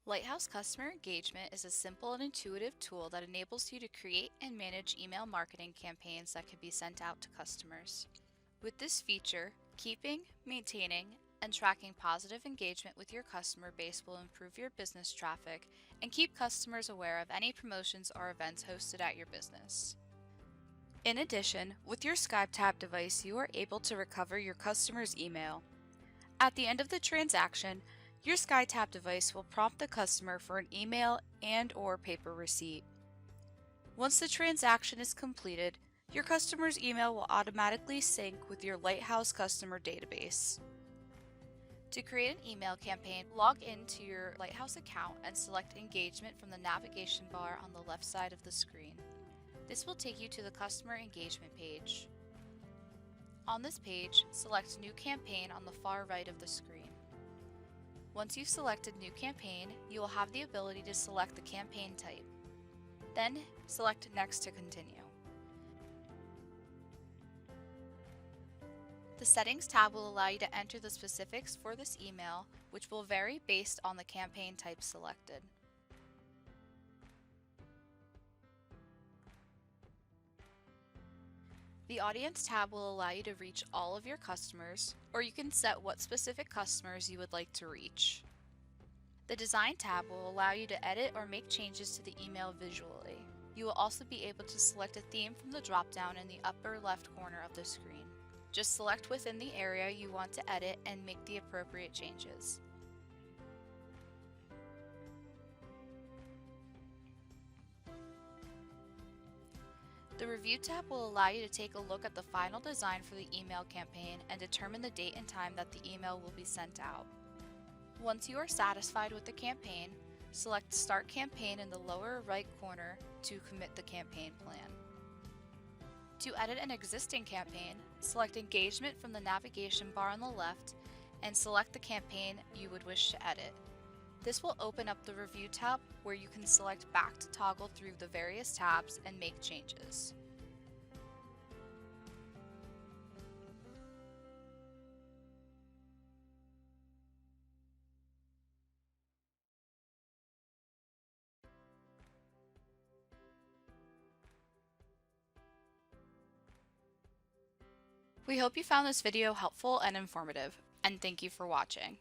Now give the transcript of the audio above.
Lighthouse Customer Engagement is a simple and intuitive tool that enables you to create and manage email marketing campaigns that can be sent out to customers. With this feature, keeping, maintaining, and tracking positive engagement with your customer base will improve your business traffic and keep customers aware of any promotions or events hosted at your business. In addition, with your SkyTab device, you are able to recover your customer's email. At the end of the transaction, your SkyTab device will prompt the customer for an email and/or paper receipt. Once the transaction is completed, your customer's email will automatically sync with your Lighthouse customer database. To create an email campaign, log into your Lighthouse account and select Engagement from the navigation bar on the left side of the screen. This will take you to the Customer Engagement page. On this page, select New Campaign on the far right of the screen. Once you've selected New Campaign, you will have the ability to select the campaign type. Then, select Next to continue. The Settings tab will allow you to enter the specifics for this email, which will vary based on the campaign type selected. The Audience tab will allow you to reach all of your customers, or you can set what specific customers you would like to reach. The Design tab will allow you to edit or make changes to the email visually. You will also be able to select a theme from the drop-down in the upper left corner of the screen. Just select within the area you want to edit and make the appropriate changes. The Review tab will allow you to take a look at the final design for the email campaign and determine the date and time that the email will be sent out. Once you are satisfied with the campaign, select Start Campaign in the lower right corner to commit the campaign plan. To edit an existing campaign, select Engagement from the navigation bar on the left and select the campaign you would wish to edit. This will open up the Review tab where you can select back to toggle through the various tabs and make changes. We hope you found this video helpful and informative, and thank you for watching.